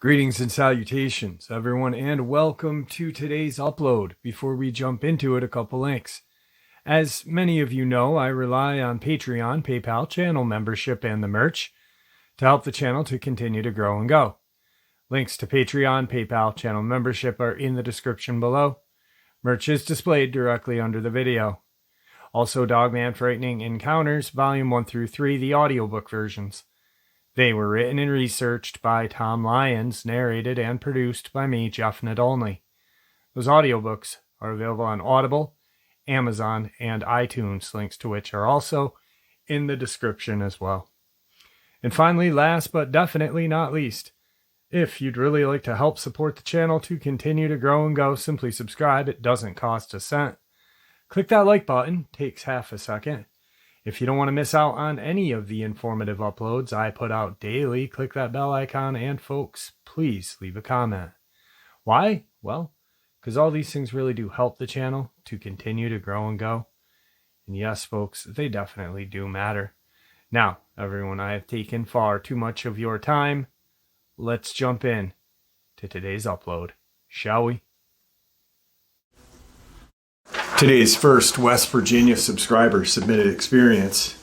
Greetings and salutations, everyone, and welcome to today's upload. Before we jump into it, a couple links. As many of you know, I rely on Patreon, PayPal, channel membership, and the merch to help the channel to continue to grow and go. Links to Patreon, PayPal, channel membership are in the description below. Merch is displayed directly under the video. Also, Dogman Frightening Encounters, Volume 1 through 3, the audiobook versions. They were written and researched by Tom Lyons, narrated and produced by me, Jeff Nadolny. Those audiobooks are available on Audible, Amazon, and iTunes, links to which are also in the description as well. And finally, last but definitely not least, if you'd really like to help support the channel to continue to grow and go, simply subscribe. It doesn't cost a cent. Click that like button, takes half a second. If you don't want to miss out on any of the informative uploads I put out daily, click that bell icon, and folks, please leave a comment. Why? Well, because all these things really do help the channel to continue to grow and go. And yes, folks, they definitely do matter. Now, everyone, I have taken far too much of your time. Let's jump in to today's upload, shall we? Today's first West Virginia subscriber submitted experience.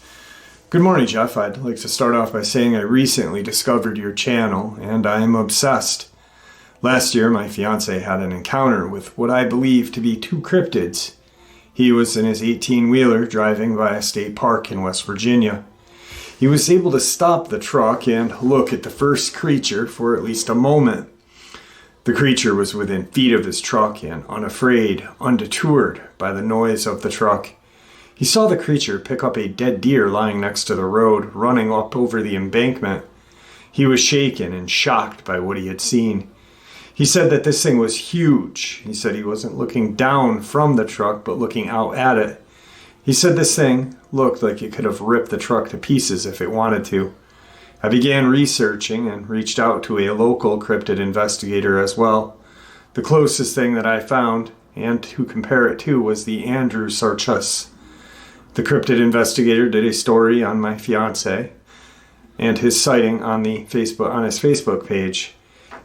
Good morning, Jeff. I'd like to start off by saying I recently discovered your channel and I am obsessed. Last year, my fiance had an encounter with what I believe to be two cryptids. He was in his 18-wheeler driving by a state park in West Virginia. He was able to stop the truck and look at the first creature for at least a moment. The creature was within feet of his truck and unafraid, undeterred by the noise of the truck. He saw the creature pick up a dead deer lying next to the road, running up over the embankment. He was shaken and shocked by what he had seen. He said that this thing was huge. He said he wasn't looking down from the truck, but looking out at it. He said this thing looked like it could have ripped the truck to pieces if it wanted to. I began researching and reached out to a local cryptid investigator as well. The closest thing that I found, and to compare it to, was the Andrew Sarchus. The cryptid investigator did a story on my fiance and his sighting on his Facebook page.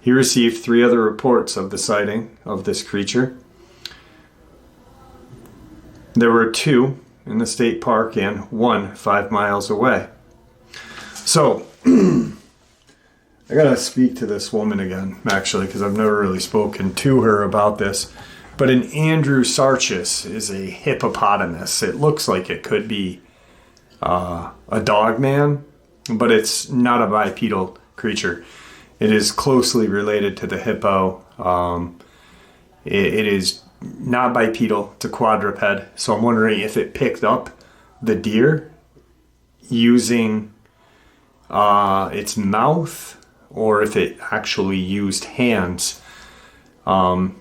He received 3 other reports of the sighting of this creature. There were 2 in the state park and 1 5 miles away. So, I gotta speak to this woman again, actually, because I've never really spoken to her about this. But an Andrew Sarchus is a hippopotamus. It looks like it could be a dogman, but it's not a bipedal creature. It is closely related to the hippo. It is not bipedal, it's a quadruped. So I'm wondering if it picked up the deer using its mouth, or if it actually used hands. Kind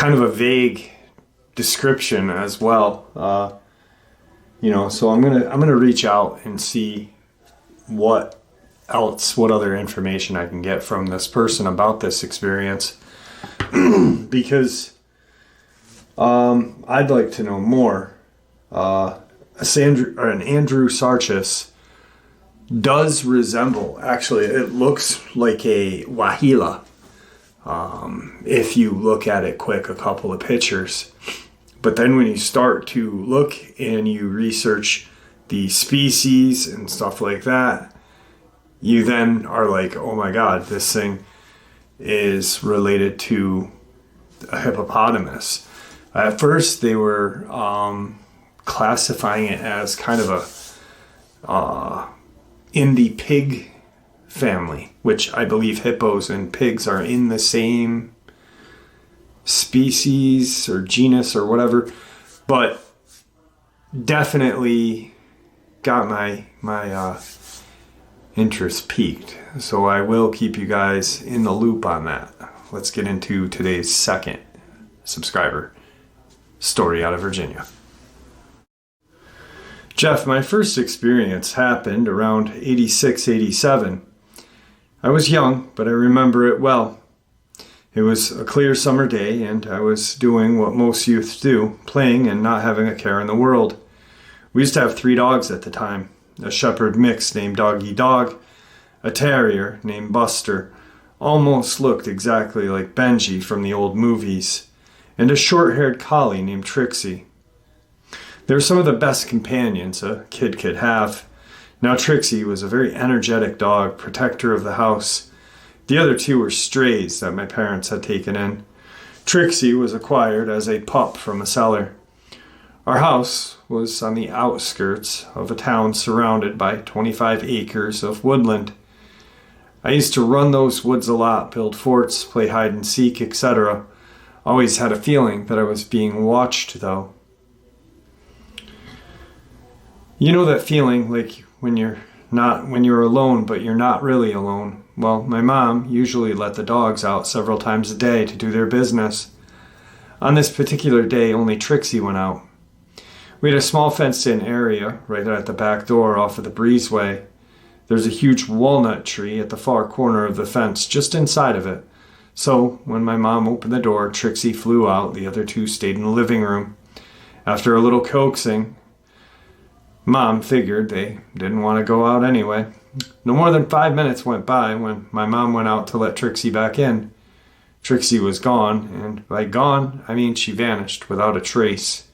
of a vague description as well. So I'm gonna reach out and see what other information I can get from this person about this experience, because I'd like to know more. An Andrew Sarchus does resemble, actually, it looks like a wahila. If you look at it quick, a couple of pictures. But then when you start to look and you research the species and stuff like that, you then are like, oh my God, this thing is related to a hippopotamus. At first they were classifying it as kind of in the pig family, which I believe hippos and pigs are in the same species or genus or whatever, but definitely got my interest piqued. So I will keep you guys in the loop on that. Let's get into today's second subscriber story out of Virginia. Jeff, my first experience happened around 86, 87. I was young, but I remember it well. It was a clear summer day, and I was doing what most youths do, playing and not having a care in the world. We used to have 3 dogs at the time, a shepherd mix named Doggy Dog, a terrier named Buster, almost looked exactly like Benji from the old movies, and a short-haired collie named Trixie. They were some of the best companions a kid could have. Now Trixie was a very energetic dog, protector of the house. The other 2 were strays that my parents had taken in. Trixie was acquired as a pup from a seller. Our house was on the outskirts of a town surrounded by 25 acres of woodland. I used to run those woods a lot, build forts, play hide and seek, etc. Always had a feeling that I was being watched, though. You know that feeling like when you're alone, but you're not really alone? Well, my mom usually let the dogs out several times a day to do their business. On this particular day, only Trixie went out. We had a small fenced-in area right at the back door off of the breezeway. There's a huge walnut tree at the far corner of the fence, just inside of it. So, when my mom opened the door, Trixie flew out. The other 2 stayed in the living room. After a little coaxing, Mom figured they didn't want to go out anyway. No more than 5 minutes went by when my mom went out to let Trixie back in. Trixie was gone, and by gone, I mean she vanished without a trace.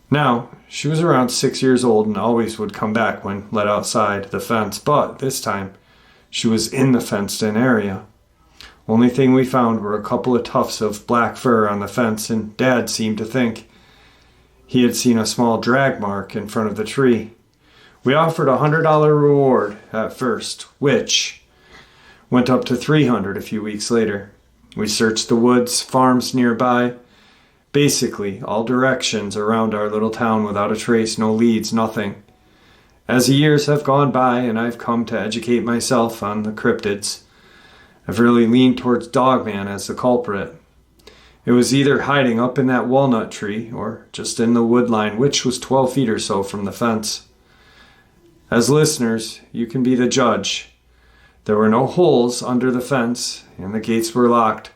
Now, she was around 6 years old and always would come back when let outside the fence, but this time she was in the fenced-in area. Only thing we found were a couple of tufts of black fur on the fence, and Dad seemed to think he had seen a small drag mark in front of the tree. We offered a $100 reward at first, which went up to $300 a few weeks later. We searched the woods, farms nearby, basically all directions around our little town without a trace, no leads, nothing. As the years have gone by and I've come to educate myself on the cryptids, I've really leaned towards Dogman as the culprit. It was either hiding up in that walnut tree or just in the wood line, which was 12 feet or so from the fence. As listeners, you can be the judge. There were no holes under the fence and the gates were locked.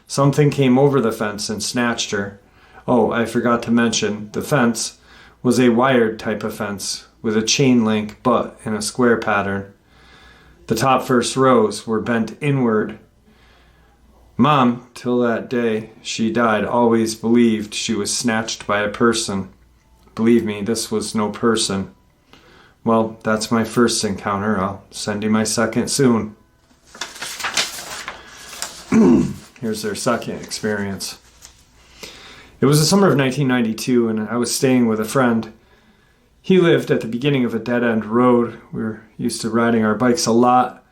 Something came over the fence and snatched her. Oh, I forgot to mention, the fence was a wired type of fence with a chain link but in a square pattern. The top first rows were bent inward. Mom, till that day she died, always believed she was snatched by a person. Believe me, this was no person. Well, that's my first encounter. I'll send you my second soon. Here's their second experience. It was the summer of 1992, and I was staying with a friend. He lived at the beginning of a dead-end road. We were used to riding our bikes a lot.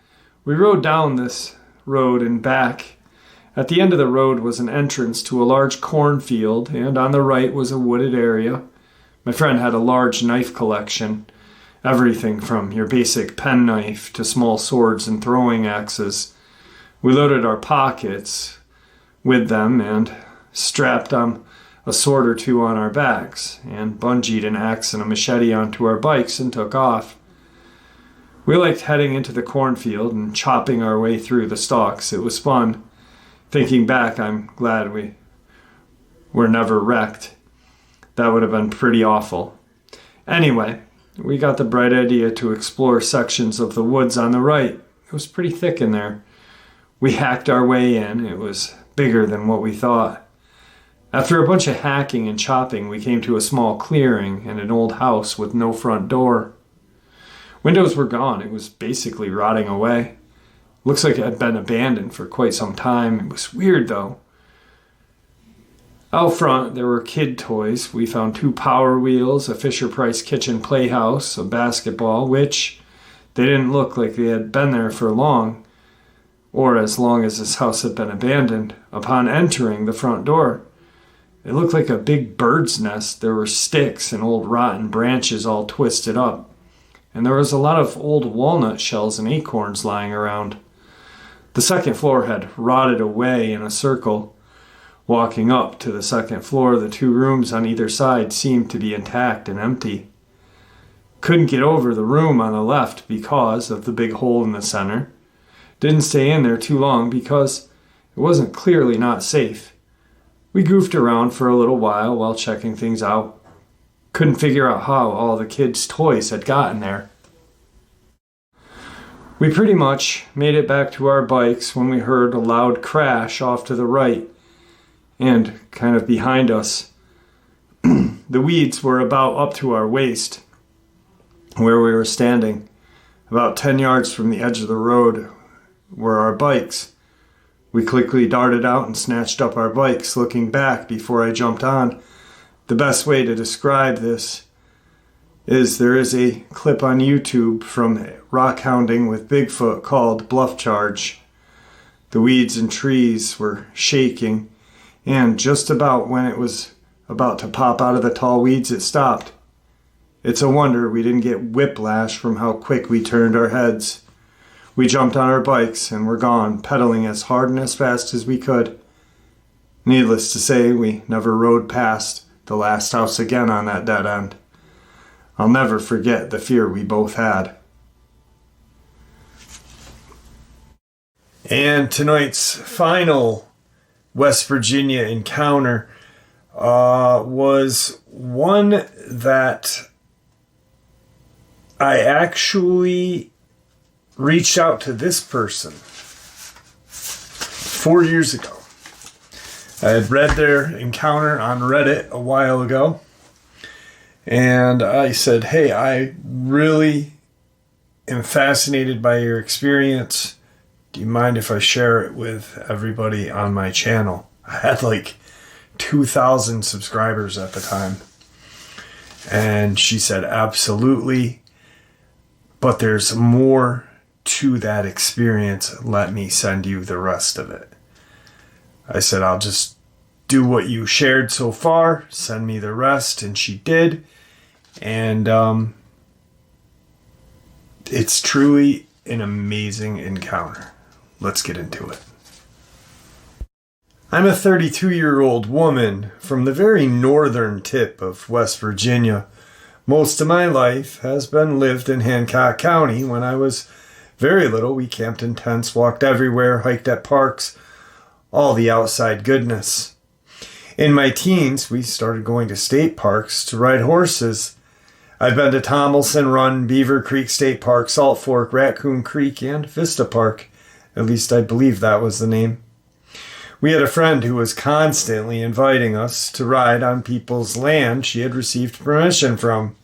We rode down this road and back. At the end of the road was an entrance to a large cornfield, and on the right was a wooded area. My friend had a large knife collection, everything from your basic penknife to small swords and throwing axes. We loaded our pockets with them and strapped a sword or 2 on our backs and bungeed an axe and a machete onto our bikes and took off. We liked heading into the cornfield and chopping our way through the stalks. It was fun. Thinking back, I'm glad we were never wrecked. That would have been pretty awful. Anyway, we got the bright idea to explore sections of the woods on the right. It was pretty thick in there. We hacked our way in. It was bigger than what we thought. After a bunch of hacking and chopping, we came to a small clearing and an old house with no front door. Windows were gone. It was basically rotting away. Looks like it had been abandoned for quite some time. It was weird, though. Out front, there were kid toys. We found 2 Power Wheels, a Fisher-Price kitchen playhouse, a basketball, which they didn't look like they had been there for long, or as long as this house had been abandoned. Upon entering the front door, it looked like a big bird's nest. There were sticks and old rotten branches all twisted up, and there was a lot of old walnut shells and acorns lying around. The second floor had rotted away in a circle. Walking up to the second floor, the 2 rooms on either side seemed to be intact and empty. Couldn't get over the room on the left because of the big hole in the center. Didn't stay in there too long because It wasn't clearly not safe. We goofed around for a little while checking things out. Couldn't figure out how all the kids' toys had gotten there. We pretty much made it back to our bikes when we heard a loud crash off to the right and kind of behind us. The weeds were about up to our waist where we were standing. About 10 yards from the edge of the road were our bikes. We quickly darted out and snatched up our bikes, looking back before I jumped on. The best way to describe this is there is a clip on YouTube from rock hounding with Bigfoot called Bluff Charge. The weeds and trees were shaking, and just about when it was about to pop out of the tall weeds, it stopped. It's a wonder we didn't get whiplash from how quick we turned our heads. We jumped on our bikes and were gone, pedaling as hard and as fast as we could. Needless to say, we never rode past the last house again on that dead end. I'll never forget the fear we both had. And tonight's final West Virginia encounter was one that I actually reached out to this person 4 years ago. I had read their encounter on Reddit a while ago, and I said, hey, I really am fascinated by your experience. Do you mind if I share it with everybody on my channel? I had like 2,000 subscribers at the time. And she said, absolutely. But there's more to that experience. Let me send you the rest of it. I said, I'll just do what you shared so far. Send me the rest. And she did. And it's truly an amazing encounter. Let's get into it. I'm a 32-year-old woman from the very northern tip of West Virginia. Most of my life has been lived in Hancock County. When I was very little, we camped in tents, walked everywhere, hiked at parks, all the outside goodness. In my teens, we started going to state parks to ride horses. I've been to Tomlinson Run, Beaver Creek State Park, Salt Fork, Raccoon Creek, and Vista Park. At least I believe that was the name. We had a friend who was constantly inviting us to ride on people's land she had received permission from.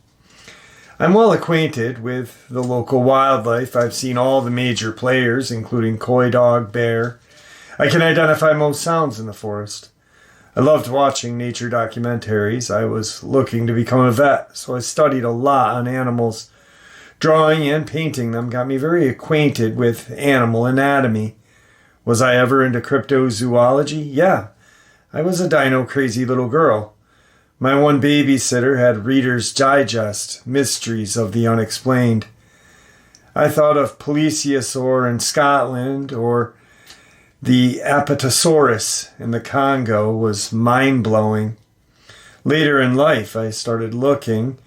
I'm well acquainted with the local wildlife. I've seen all the major players, including coy dog, bear. I can identify most sounds in the forest. I loved watching nature documentaries. I was looking to become a vet, so I studied a lot on animals. Drawing and painting them got me very acquainted with animal anatomy. Was I ever into cryptozoology? Yeah, I was a dino-crazy little girl. My one babysitter had Reader's Digest, Mysteries of the Unexplained. I thought of Plesiosaur in Scotland, or the Apatosaurus in the Congo was mind-blowing. Later in life, I started looking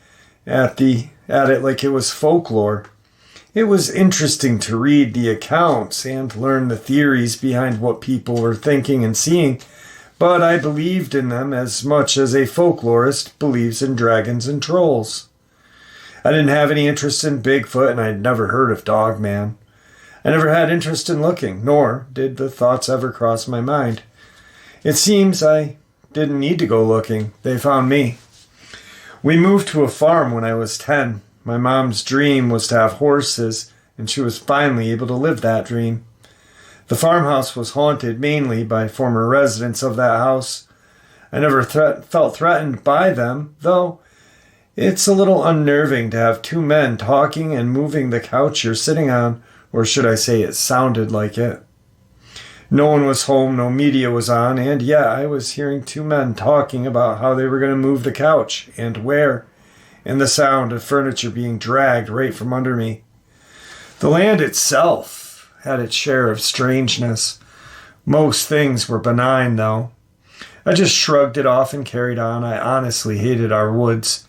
at it like it was folklore. It was interesting to read the accounts and learn the theories behind what people were thinking and seeing, but I believed in them as much as a folklorist believes in dragons and trolls. I didn't have any interest in Bigfoot, and I'd never heard of Dogman. I never had interest in looking, nor did the thoughts ever cross my mind. It seems I didn't need to go looking. They found me. We moved to a farm when I was 10. My mom's dream was to have horses, and she was finally able to live that dream. The farmhouse was haunted mainly by former residents of that house. I never felt threatened by them, though it's a little unnerving to have two men talking and moving the couch you're sitting on, or should I say it sounded like it. No one was home, no media was on, and yeah, I was hearing two men talking about how they were going to move the couch and where, and the sound of furniture being dragged right from under me. The land itself had its share of strangeness. Most things were benign, though. I just shrugged it off and carried on. I honestly hated our woods.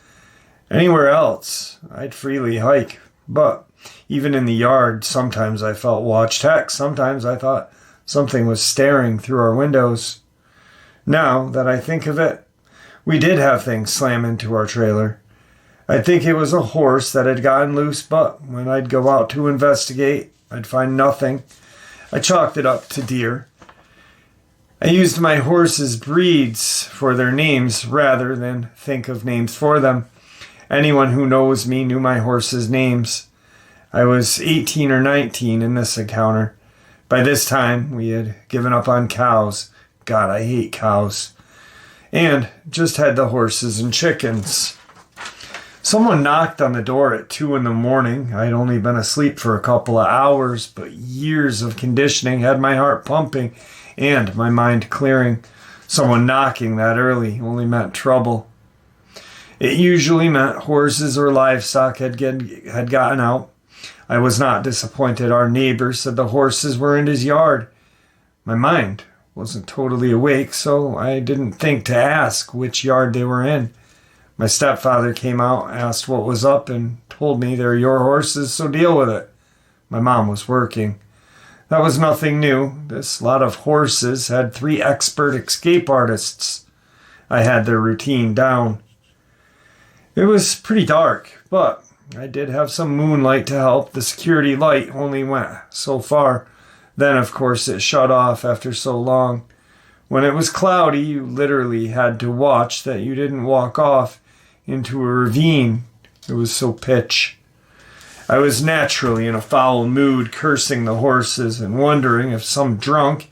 Anywhere else, I'd freely hike, but even in the yard, sometimes I felt watched. Heck, sometimes I thought Something was staring through our windows. Now that I think of it, we did have things slam into our trailer. I'd think it was a horse that had gotten loose, but when I'd go out to investigate, I'd find nothing. I chalked it up to deer. I used my horses' breeds for their names rather than think of names for them. Anyone who knows me knew my horses' names. I was 18 or 19 in this encounter. By this time, we had given up on cows. God, I hate cows. And just had the horses and chickens. Someone knocked on the door at 2 a.m. I'd only been asleep for a couple of hours, but years of conditioning had my heart pumping and my mind clearing. Someone knocking that early only meant trouble. It usually meant horses or livestock had gotten out. I was not disappointed. Our neighbor said the horses were in his yard. My mind wasn't totally awake, so I didn't think to ask which yard they were in. My stepfather came out, asked what was up, and told me they're your horses, so deal with it. My mom was working. That was nothing new. This lot of horses had 3 expert escape artists. I had their routine down. It was pretty dark, but I did have some moonlight to help. The security light only went so far. Then, of course, it shut off after so long. When it was cloudy, you literally had to watch that you didn't walk off into a ravine. It was so pitch. I was naturally in a foul mood, cursing the horses and wondering if some drunk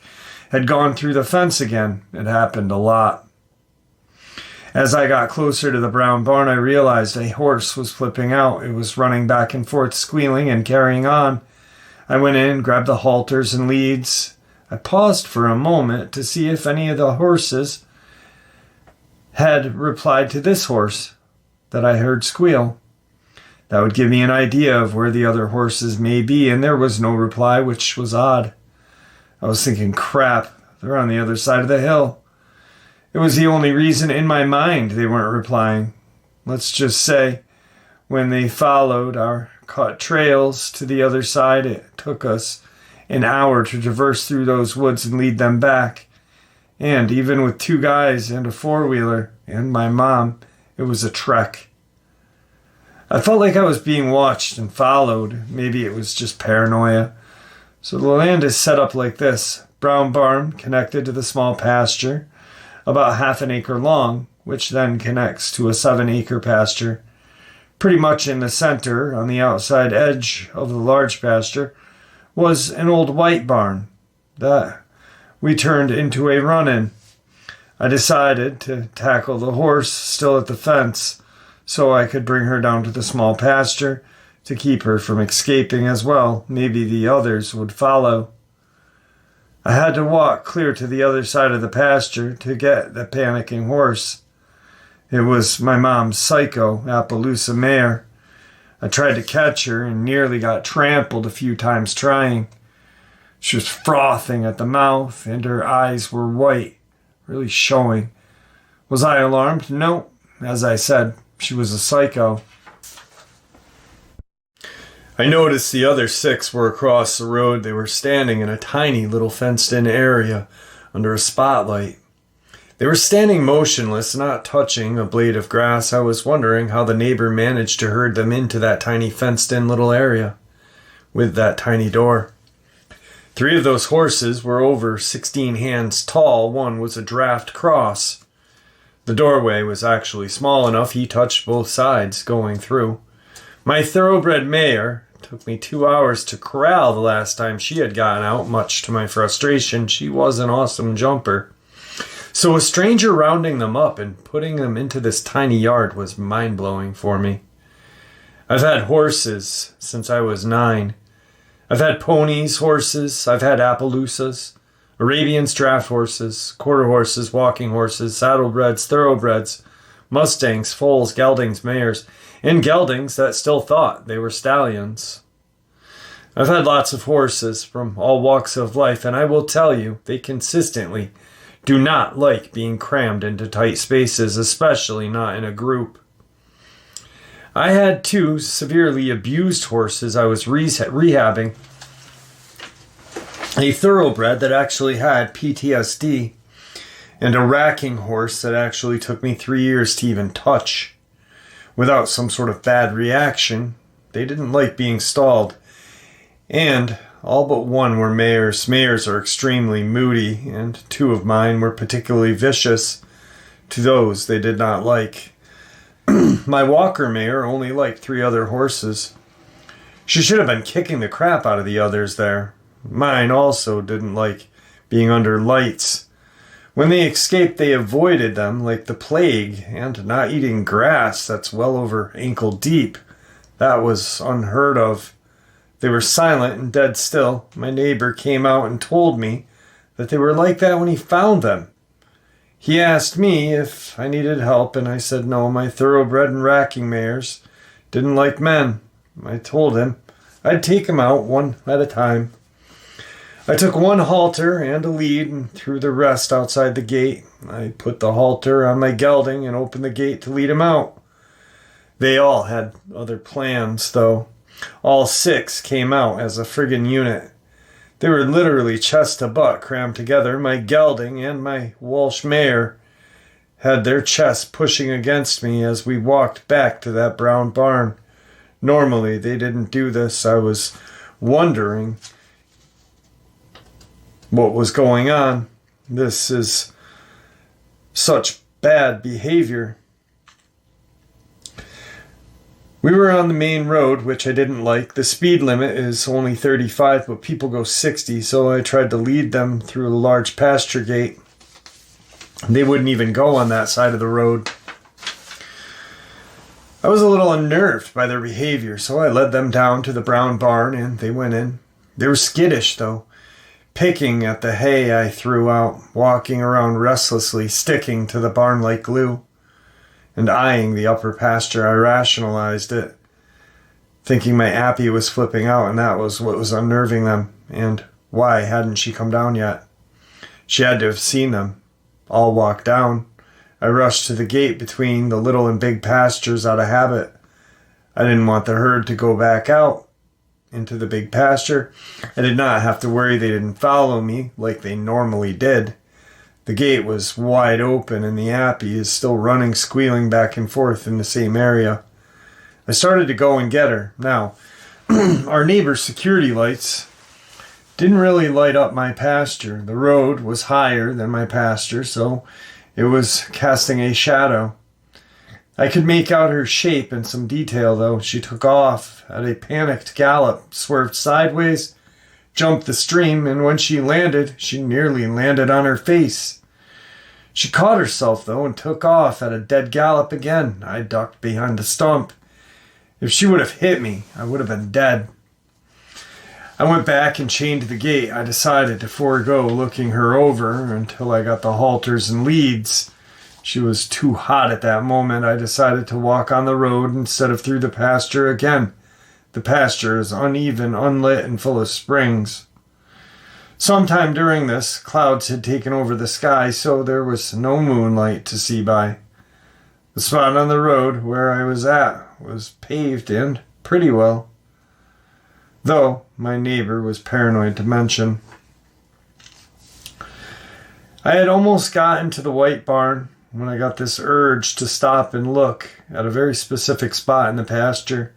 had gone through the fence again. It happened a lot. As I got closer to the brown barn, I realized a horse was flipping out. It was running back and forth, squealing and carrying on. I went in, grabbed the halters and leads. I paused for a moment to see if any of the horses had replied to this horse that I heard squeal. That would give me an idea of where the other horses may be, and there was no reply, which was odd. I was thinking, crap, they're on the other side of the hill. It was the only reason in my mind they weren't replying. Let's just say, when they followed our cut trails to the other side, it took us an hour to traverse through those woods and lead them back. And even with 2 guys and a 4-wheeler and my mom, it was a trek. I felt like I was being watched and followed. Maybe it was just paranoia. So the land is set up like this. Brown barn connected to the small pasture, about half an acre long, which then connects to a 7-acre pasture. Pretty much in the center, on the outside edge of the large pasture, was an old white barn that we turned into a run-in. I decided to tackle the horse still at the fence so I could bring her down to the small pasture to keep her from escaping as well. Maybe the others would follow. I had to walk clear to the other side of the pasture to get the panicking horse. It was my mom's Psycho Appaloosa mare. I tried to catch her and nearly got trampled a few times trying. She was frothing at the mouth and her eyes were white, really showing. Was I alarmed? No. As I said, she was a psycho. I noticed the other 6 were across the road. They were standing in a tiny little fenced-in area under a spotlight. They were standing motionless, not touching a blade of grass. I was wondering how the neighbor managed to herd them into that tiny fenced-in little area with that tiny door. 3 of those horses were over 16 hands tall. One was a draft cross. The doorway was actually small enough he touched both sides going through. My thoroughbred mare took me 2 hours to corral the last time she had gotten out, much to my frustration. She was an awesome jumper. So a stranger rounding them up and putting them into this tiny yard was mind-blowing for me. I've had horses since I was 9. I've had ponies, horses, I've had Appaloosas, Arabians, draft horses, quarter horses, walking horses, saddlebreds, thoroughbreds, Mustangs, foals, geldings, mares, and geldings that still thought they were stallions. I've had lots of horses from all walks of life, and I will tell you, they consistently do not like being crammed into tight spaces, especially not in a group. I had 2 severely abused horses I was rehabbing. a thoroughbred that actually had PTSD, and a racking horse that actually took me 3 years to even touch without some sort of bad reaction. They didn't like being stalled. And all but one were mares. Mares are extremely moody, and 2 of mine were particularly vicious to those they did not like. My walker mare only liked 3 other horses. She should have been kicking the crap out of the others there. Mine also didn't like being under lights. When they escaped, they avoided them like the plague, and not eating grass that's well over ankle deep. That was unheard of. They were silent and dead still. My neighbor came out and told me that they were like that when he found them. He asked me if I needed help, and I said no, my thoroughbred and racking mares didn't like men. I told him I'd take them out one at a time. I took 1 halter and a lead and threw the rest outside the gate. I put the halter on my gelding and opened the gate to lead him out. They all had other plans, though. All 6 came out as a friggin' unit. They were literally chest to butt crammed together. My gelding and my Walsh mare had their chests pushing against me as we walked back to that brown barn. Normally, they didn't do this. I was wondering what was going on. This is such bad behavior. We were on the main road, which I didn't like. The speed limit is only 35, but people go 60, so I tried to lead them through a large pasture gate. They wouldn't even go on that side of the road. I was a little unnerved by their behavior, so I led them down to the brown barn, and they went in. They were skittish, though, picking at the hay I threw out, walking around restlessly, sticking to the barn like glue, and eyeing the upper pasture. I rationalized it, thinking my Appy was flipping out, and that was what was unnerving them. And why hadn't she come down yet? She had to have seen them all walk down. I rushed to the gate between the little and big pastures out of habit. I didn't want the herd to go back out into the big pasture. I did not have to worry they didn't follow me like they normally did. The gate was wide open, and the Appy is still running, squealing back and forth in the same area. I started to go and get her. Now, our neighbor's security lights didn't really light up my pasture. The road was higher than my pasture, so it was casting a shadow. I could make out her shape in some detail, though. She took off at a panicked gallop, swerved sideways, jumped the stream, and when she landed, she nearly landed on her face. She caught herself, though, and took off at a dead gallop again. I ducked behind the stump. If she would have hit me, I would have been dead. I went back and chained the gate. I decided to forego looking her over until I got the halters and leads. She was too hot at that moment. I decided to walk on the road instead of through the pasture again. The pasture is uneven, unlit, and full of springs. Sometime during this, clouds had taken over the sky, so there was no moonlight to see by. The spot on the road where I was at was paved and pretty well, though my neighbor was paranoid to mention. I had almost gotten to the white barn when I got this urge to stop and look at a very specific spot in the pasture.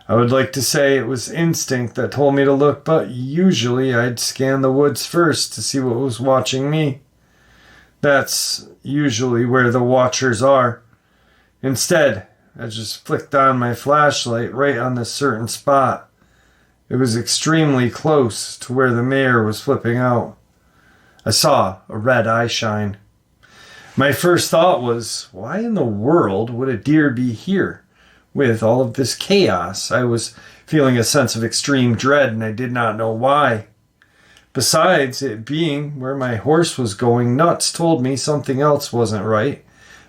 I would like to say it was instinct that told me to look, but usually I'd scan the woods first to see what was watching me. That's usually where the watchers are. Instead, I just flicked on my flashlight right on this certain spot. It was extremely close to where the mare was flipping out. I saw a red eye shine. My first thought was, why in the world would a deer be here with all of this chaos? I was feeling a sense of extreme dread, and I did not know why. Besides, it being where my horse was going nuts told me something else wasn't right.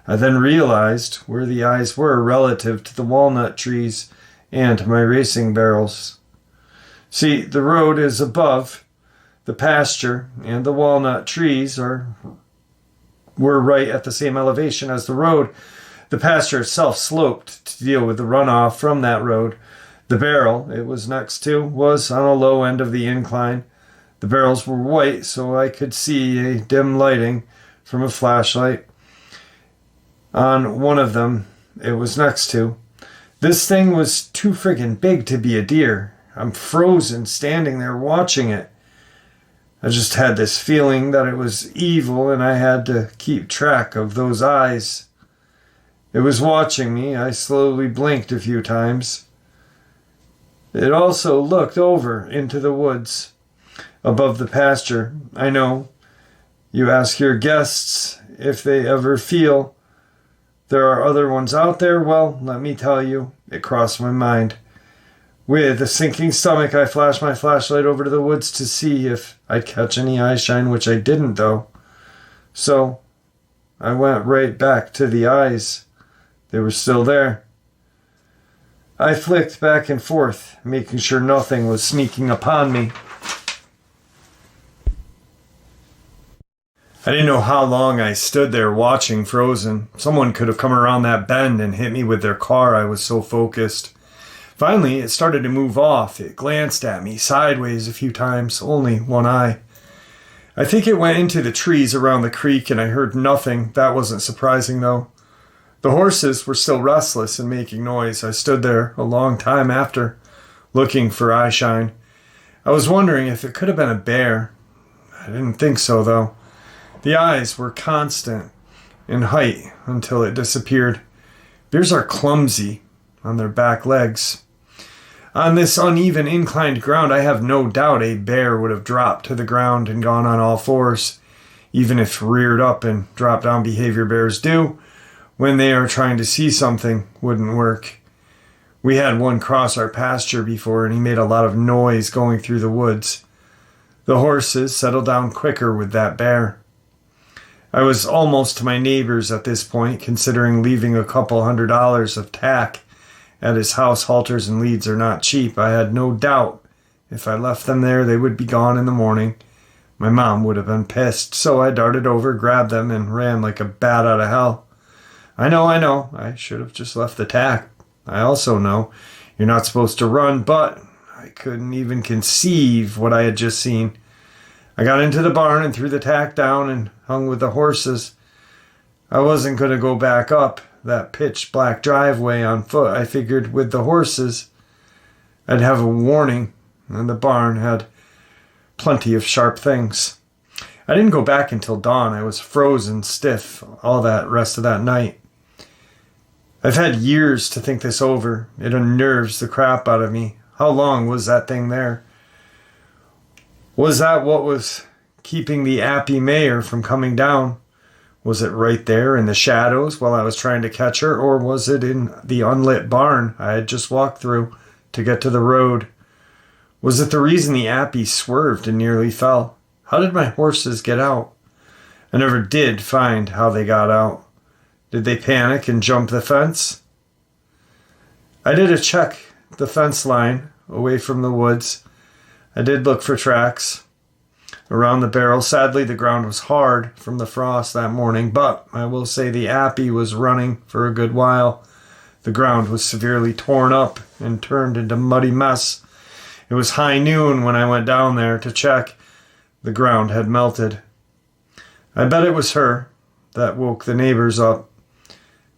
I then realized where the eyes were relative to the walnut trees and my racing barrels. See, the road is above the pasture, and the walnut trees were right at the same elevation as the road. The pasture itself sloped to deal with the runoff from that road. The barrel it was next to was on a low end of the incline. The barrels were white, so I could see a dim lighting from a flashlight on one of them it was next to. This thing was too friggin' big to be a deer. I'm frozen standing there watching it. I just had this feeling that it was evil and I had to keep track of those eyes. It was watching me. I slowly blinked a few times. It also looked over into the woods above the pasture. I know you ask your guests if they ever feel there are other ones out there. Well, let me tell you, it crossed my mind. With a sinking stomach, I flashed my flashlight over to the woods to see if I'd catch any eyeshine, which I didn't, though. So I went right back to the eyes. They were still there. I flicked back and forth, making sure nothing was sneaking upon me. I didn't know how long I stood there watching, frozen. Someone could have come around that bend and hit me with their car. I was so focused. Finally, it started to move off. It glanced at me sideways a few times, only one eye. I think it went into the trees around the creek and I heard nothing. That wasn't surprising, though. The horses were still restless and making noise. I stood there a long time after, looking for eyeshine. I was wondering if it could have been a bear. I didn't think so, though. The eyes were constant in height until it disappeared. Bears are clumsy on their back legs. On this uneven, inclined ground, I have no doubt a bear would have dropped to the ground and gone on all fours, even if reared up and drop down behavior bears do when they are trying to see something wouldn't work. We had one cross our pasture before and he made a lot of noise going through the woods. The horses settled down quicker with that bear. I was almost to my neighbors at this point, considering leaving a couple $100 of tack at his house. Halters and leads are not cheap. I had no doubt if I left them there, they would be gone in the morning. My mom would have been pissed, so I darted over, grabbed them, and ran like a bat out of hell. I know. I should have just left the tack. I also know you're not supposed to run, but I couldn't even conceive what I had just seen. I got into the barn and threw the tack down and hung with the horses. I wasn't going to go back up that pitch black driveway on foot. I figured with the horses, I'd have a warning, and the barn had plenty of sharp things. I didn't go back until dawn. I was frozen stiff all that rest of that night. I've had years to think this over. It unnerves the crap out of me. How long was that thing there? Was that what was keeping the Appy Mayor from coming down? Was it right there in the shadows while I was trying to catch her, or was it in the unlit barn I had just walked through to get to the road? Was it the reason the Appy swerved and nearly fell? How did my horses get out? I never did find how they got out. Did they panic and jump the fence? I did check the fence line away from the woods. I did look for tracks around the barrel. Sadly, the ground was hard from the frost that morning, but I will say the Appy was running for a good while. The ground was severely torn up and turned into a muddy mess. It was high noon when I went down there to check. The ground had melted. I bet it was her that woke the neighbors up.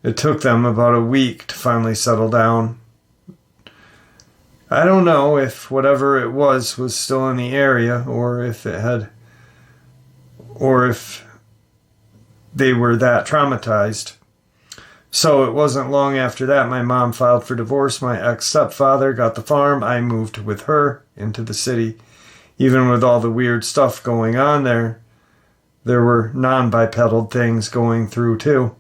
It took them about a week to finally settle down. I don't know if whatever it was still in the area, or if they were that traumatized. So it wasn't long after that my mom filed for divorce. My ex-stepfather got the farm. I moved with her into the city. Even with all the weird stuff going on there were non-bipedal things going through too.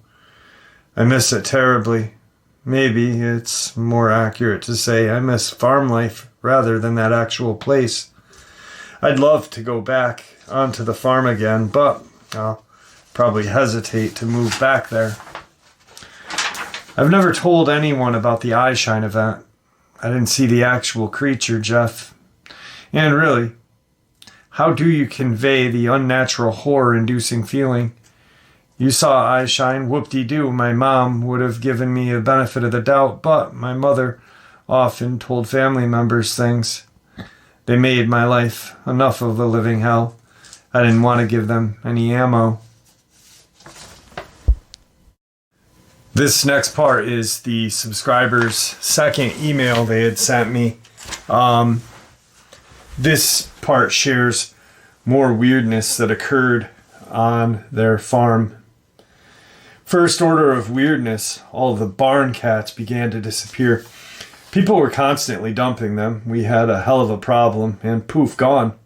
I miss it terribly. Maybe it's more accurate to say I miss farm life rather than that actual place. I'd love to go back onto the farm again, but I'll probably hesitate to move back there. I've never told anyone about the eyeshine event. I didn't see the actual creature, Jeff. And really, how do you convey the unnatural horror-inducing feeling? You saw eyeshine, whoop-de-doo. My mom would have given me a benefit of the doubt, but my mother often told family members things. They made my life enough of a living hell. I didn't want to give them any ammo. This next part is the subscriber's second email they had sent me. This part shares more weirdness that occurred on their farm. First order of weirdness, all of the barn cats began to disappear. People were constantly dumping them. We had a hell of a problem, and poof, gone.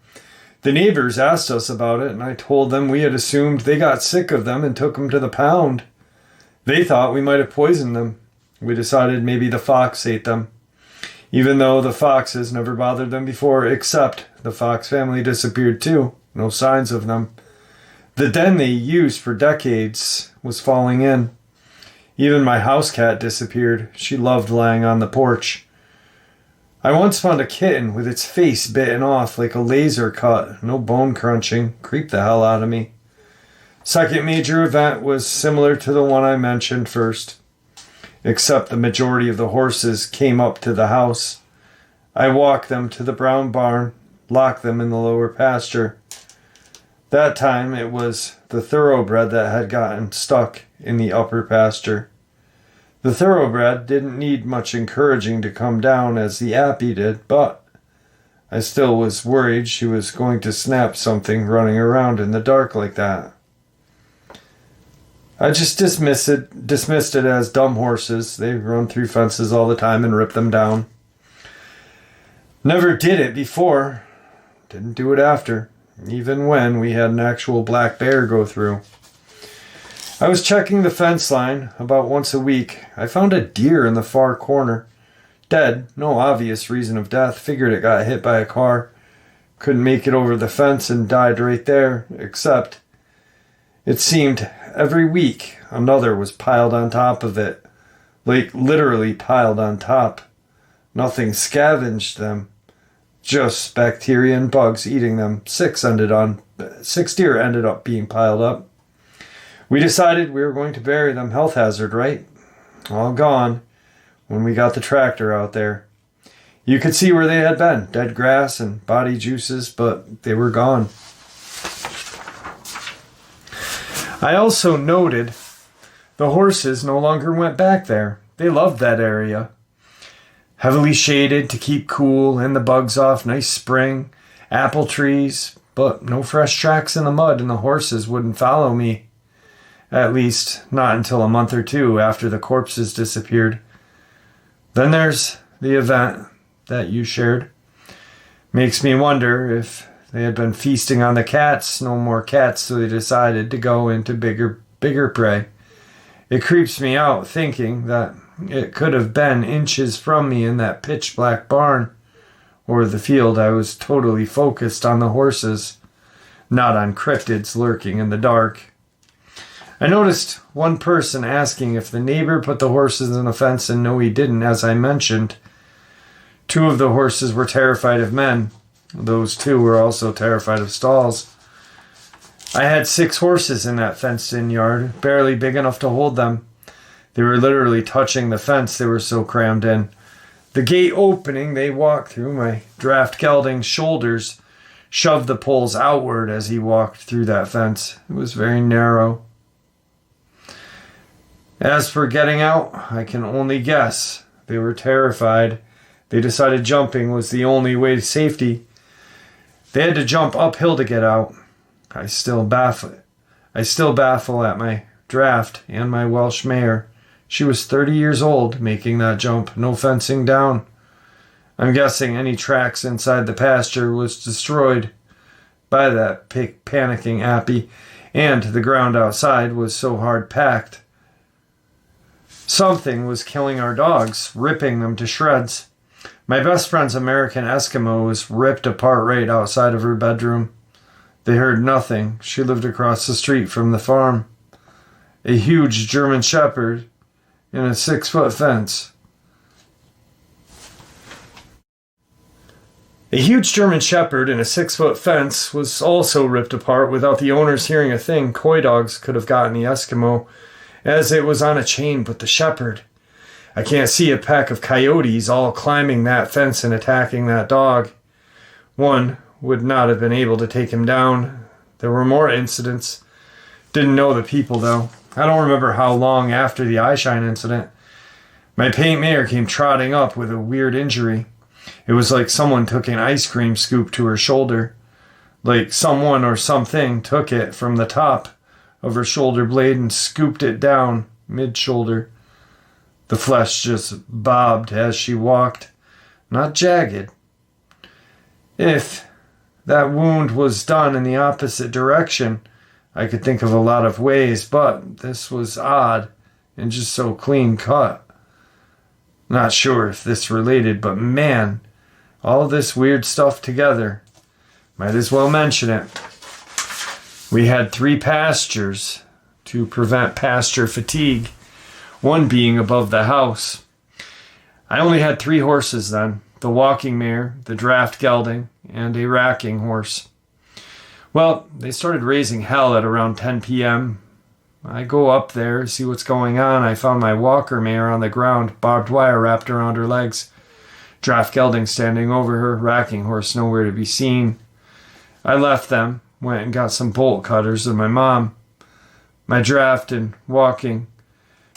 The neighbors asked us about it, and I told them we had assumed they got sick of them and took them to the pound. They thought we might have poisoned them. We decided maybe the fox ate them, even though the foxes never bothered them before, except the fox family disappeared too. No signs of them. The den they used for decades was falling in. Even my house cat disappeared. She loved lying on the porch. I once found a kitten with its face bitten off like a laser cut. No bone crunching. Creeped the hell out of me. Second major event was similar to the one I mentioned first, except the majority of the horses came up to the house. I walked them to the brown barn, locked them in the lower pasture. That time it was the thoroughbred that had gotten stuck in the upper pasture. The thoroughbred didn't need much encouraging to come down as the appy did, but I still was worried she was going to snap something running around in the dark like that. I just dismissed it as dumb horses. They run through fences all the time and rip them down. Never did it before. Didn't do it after. Even when we had an actual black bear go through. I was checking the fence line about once a week. I found a deer in the far corner. Dead. No obvious reason of death. Figured it got hit by a car. Couldn't make it over the fence and died right there. Except it seemed every week another was piled on top of it. Like literally piled on top. Nothing scavenged them. Just bacteria and bugs eating them. 6 deer ended up being piled up. We decided we were going to bury them. Health hazard, right? All gone when we got the tractor out there. You could see where they had been. Dead grass and body juices, but they were gone. I also noted the horses no longer went back there. They loved that area. Heavily shaded to keep cool and the bugs off. Nice spring. Apple trees. But no fresh tracks in the mud, and the horses wouldn't follow me. At least, not until a month or two after the corpses disappeared. Then there's the event that you shared. Makes me wonder if they had been feasting on the cats. No more cats, so they decided to go into bigger prey. It creeps me out thinking that it could have been inches from me in that pitch black barn or the field. I was totally focused on the horses, not on cryptids lurking in the dark. I noticed one person asking if the neighbor put the horses in the fence, and no, he didn't, as I mentioned. 2 of the horses were terrified of men. Those 2 were also terrified of stalls. I had 6 horses in that fenced-in yard, barely big enough to hold them. They were literally touching the fence, they were so crammed in. The gate opening they walked through, my draft gelding's shoulders shoved the poles outward as he walked through that fence. It was very narrow. As for getting out, I can only guess. They were terrified. They decided jumping was the only way to safety. They had to jump uphill to get out. I still baffle at my draft and my Welsh mare. She was 30 years old making that jump, no fencing down. I'm guessing any tracks inside the pasture was destroyed by that panicking appy, and the ground outside was so hard packed. Something was killing our dogs, ripping them to shreds. My best friend's American Eskimo was ripped apart right outside of her bedroom. They heard nothing. She lived across the street from the farm. A huge German Shepherd in a 6-foot fence. A huge German Shepherd in a 6-foot fence was also ripped apart without the owners hearing a thing. Coy dogs could have gotten the Eskimo, as it was on a chain, but the Shepherd. I can't see a pack of coyotes all climbing that fence and attacking that dog. One would not have been able to take him down. There were more incidents. Didn't know the people, though. I don't remember how long after the eyeshine incident. My paint mare came trotting up with a weird injury. It was like someone took an ice cream scoop to her shoulder. Like someone or something took it from the top of her shoulder blade and scooped it down mid-shoulder. The flesh just bobbed as she walked, not jagged. If that wound was done in the opposite direction, I could think of a lot of ways, but this was odd and just so clean cut. Not sure if this related, but man, all this weird stuff together. Might as well mention it. We had 3 pastures to prevent pasture fatigue, one being above the house. I only had 3 horses then, the walking mare, the draft gelding, and a racking horse. Well, they started raising hell at around 10 p.m. I go up there, see what's going on. I found my walker mare on the ground, barbed wire wrapped around her legs. Draft gelding standing over her, racking horse nowhere to be seen. I left them, went and got some bolt cutters and my mom. My draft and walking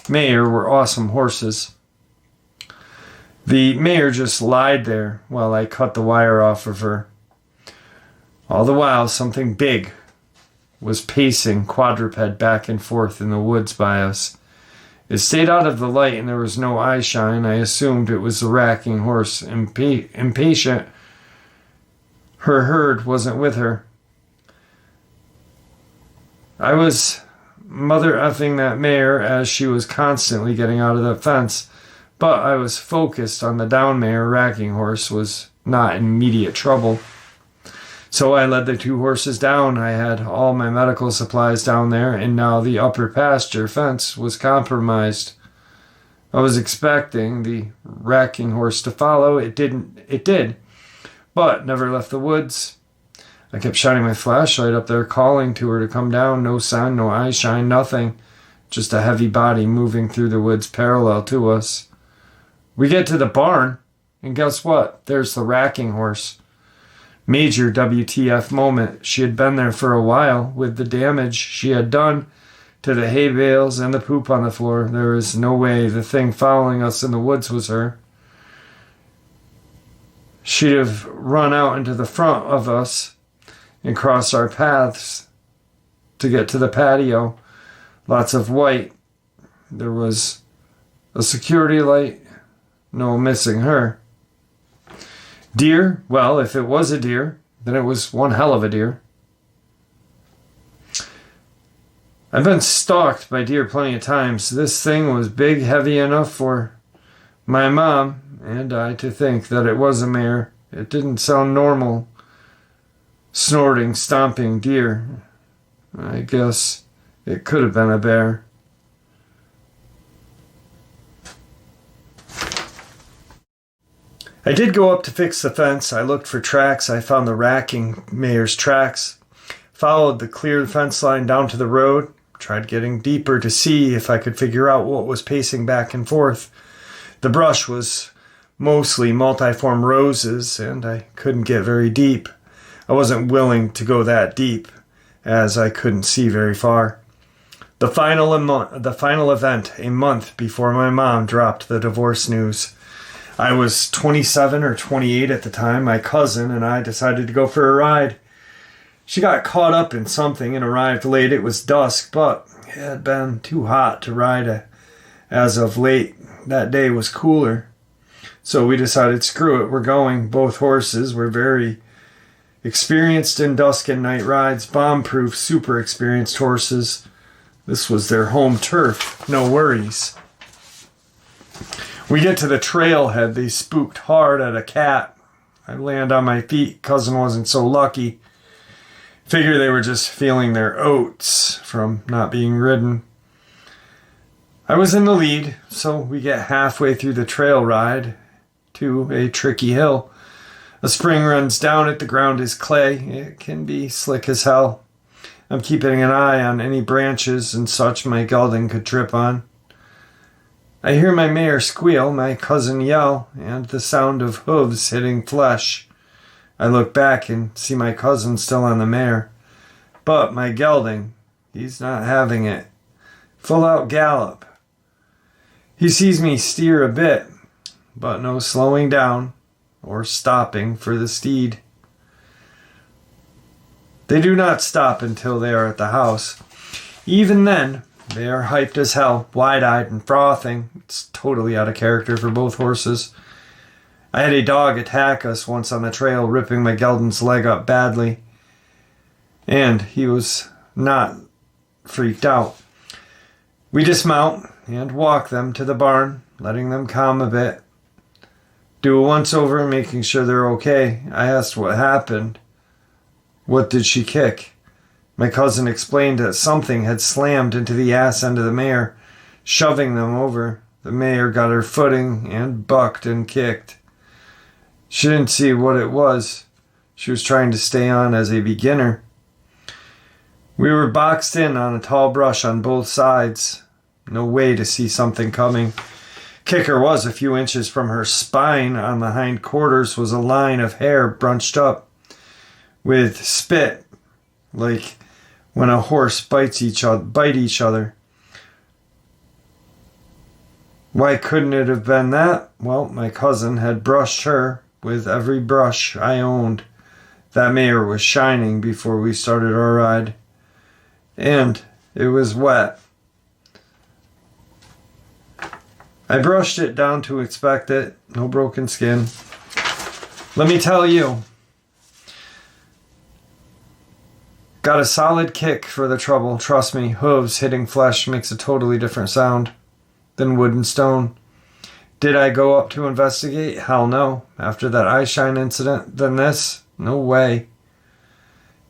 mare were awesome horses. The mare just lied there while I cut the wire off of her. All the while, something big was pacing quadruped back and forth in the woods by us. It stayed out of the light and there was no eyeshine. I assumed it was the racking horse, impatient. Her herd wasn't with her. I was mother effing that mare as she was constantly getting out of the fence, but I was focused on the down mare. Racking horse was not in immediate trouble. So I led the 2 horses down. I had all my medical supplies down there, and now the upper pasture fence was compromised. I was expecting the racking horse to follow. It did, but never left the woods. I kept shining my flashlight up there, calling to her to come down. No sign, no eyeshine, nothing. Just a heavy body moving through the woods parallel to us. We get to the barn, and guess what? There's the racking horse. Major WTF moment. She had been there for a while. With the damage she had done to the hay bales and the poop on the floor, there was no way the thing following us in the woods was her. She'd have run out into the front of us and crossed our paths to get to the patio. Lots of white. There was a security light. No missing her. Deer? Well, if it was a deer, then it was one hell of a deer. I've been stalked by deer plenty of times. This thing was big, heavy enough for my mom and I to think that it was a mare. It didn't sound normal. Snorting, stomping deer. I guess it could have been a bear. I did go up to fix the fence. I looked for tracks. I found the racking mare's tracks. Followed the clear fence line down to the road. Tried getting deeper to see if I could figure out what was pacing back and forth. The brush was mostly multiform roses, and I couldn't get very deep. I wasn't willing to go that deep, as I couldn't see very far. The final event, a month before my mom dropped the divorce news. I was 27 or 28 at the time. My cousin and I decided to go for a ride. She got caught up in something and arrived late. It was dusk, but it had been too hot to ride as of late. That day was cooler. So we decided, screw it, we're going. Both horses were very experienced in dusk and night rides, bomb-proof, super experienced horses. This was their home turf, no worries. We get to the trailhead. They spooked hard at a cat. I land on my feet. Cousin wasn't so lucky. Figure they were just feeling their oats from not being ridden. I was in the lead, so we get halfway through the trail ride to a tricky hill. A spring runs down it. The ground is clay. It can be slick as hell. I'm keeping an eye on any branches and such my gelding could trip on. I hear my mare squeal, my cousin yell, and the sound of hooves hitting flesh. I look back and see my cousin still on the mare. But my gelding, he's not having it. Full out gallop. He sees me steer a bit, but no slowing down or stopping for the steed. They do not stop until they are at the house. Even then, they are hyped as hell, wide-eyed and frothing. It's totally out of character for both horses. I had a dog attack us once on the trail, ripping my gelding's leg up badly. And he was not freaked out. We dismount and walk them to the barn, letting them calm a bit. Do a once-over, making sure they're okay. I asked what happened. What did she kick? My cousin explained that something had slammed into the ass end of the mare, shoving them over. The mare got her footing and bucked and kicked. She didn't see what it was. She was trying to stay on as a beginner. We were boxed in on a tall brush on both sides. No way to see something coming. Kicker was a few inches from her spine. On the hind quarters was a line of hair bunched up with spit, like when a horse bite each other. Why couldn't it have been that? Well, my cousin had brushed her with every brush I owned. That mare was shining before we started our ride. And it was wet. I brushed it down to inspect it. No broken skin. Let me tell you. Got a solid kick for the trouble. Trust me, hooves hitting flesh makes a totally different sound than wood and stone. Did I go up to investigate? Hell no. After that eye shine incident, then this? No way.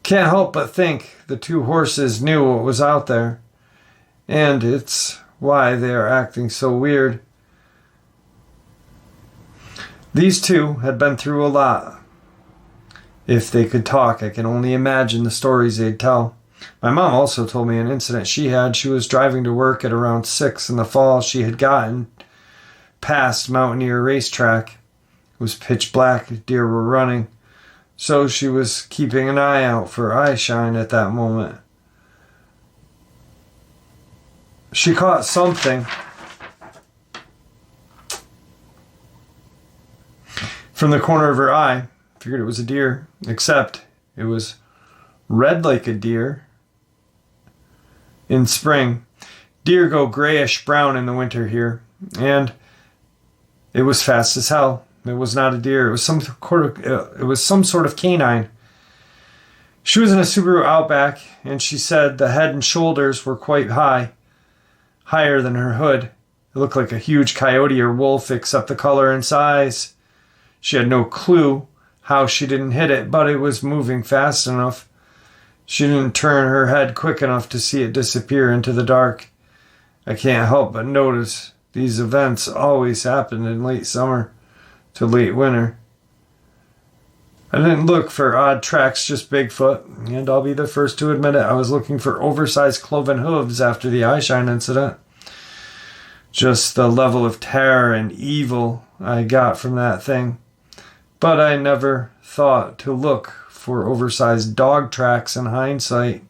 Can't help but think the two horses knew what was out there. And it's why they are acting so weird. These two had been through a lot. If they could talk, I can only imagine the stories they'd tell. My mom also told me an incident she had. She was driving to work at around 6 in the fall. She had gotten past Mountaineer Racetrack. It was pitch black. Deer were running. So she was keeping an eye out for eye shine at that moment. She caught something from the corner of her eye. Figured it was a deer, except it was red like a deer in spring. Deer go grayish brown in the winter here, and it was fast as hell. It was not a deer. It was some sort of canine. She was in a Subaru Outback, and she said the head and shoulders were quite high, higher than her hood. It looked like a huge coyote or wolf, except the color and size. She had no clue how she didn't hit it, but it was moving fast enough. She didn't turn her head quick enough to see it disappear into the dark. I can't help but notice these events always happened in late summer to late winter. I didn't look for odd tracks, just Bigfoot, and I'll be the first to admit it. I was looking for oversized cloven hooves after the eyeshine incident. Just the level of terror and evil I got from that thing. But I never thought to look for oversized dog tracks in hindsight.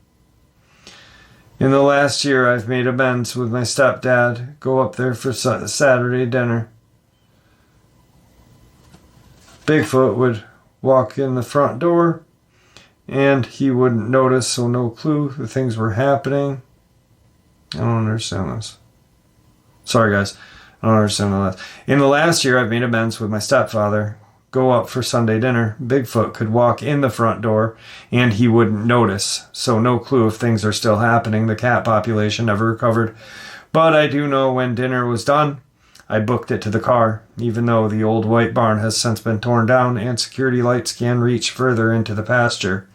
In the last year, I've made amends with my stepdad. Go up there for Saturday dinner. Bigfoot would walk in the front door, and he wouldn't notice, so no clue that things were happening. I don't understand this. Sorry, guys. I don't understand that. In the last year, I've made amends with my stepfather. Go up for Sunday dinner. Bigfoot could walk in the front door, and he wouldn't notice, so no clue if things are still happening. The cat population never recovered. But I do know when dinner was done, I booked it to the car, even though the old white barn has since been torn down and security lights can reach further into the pasture.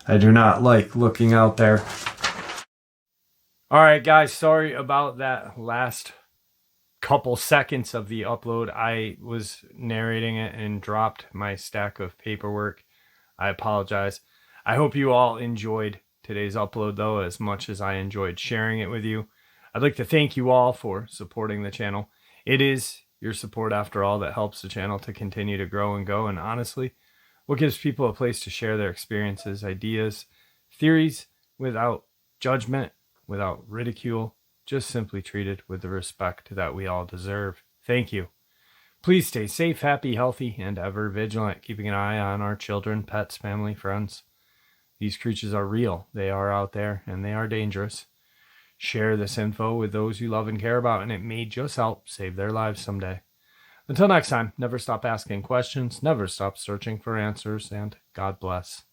I do not like looking out there. All right, guys, sorry about that last couple seconds of the upload. I was narrating it and dropped my stack of paperwork. I apologize. I hope you all enjoyed today's upload, though, as much as I enjoyed sharing it with you. I'd like to thank you all for supporting the channel. It is your support, after all, that helps the channel to continue to grow and go. And honestly, what gives people a place to share their experiences, ideas, theories without judgment, without ridicule, just simply treated with the respect that we all deserve. Thank you. Please stay safe, happy, healthy, and ever vigilant, keeping an eye on our children, pets, family, friends. These creatures are real. They are out there, and they are dangerous. Share this info with those you love and care about, and it may just help save their lives someday. Until next time, never stop asking questions, never stop searching for answers, and God bless.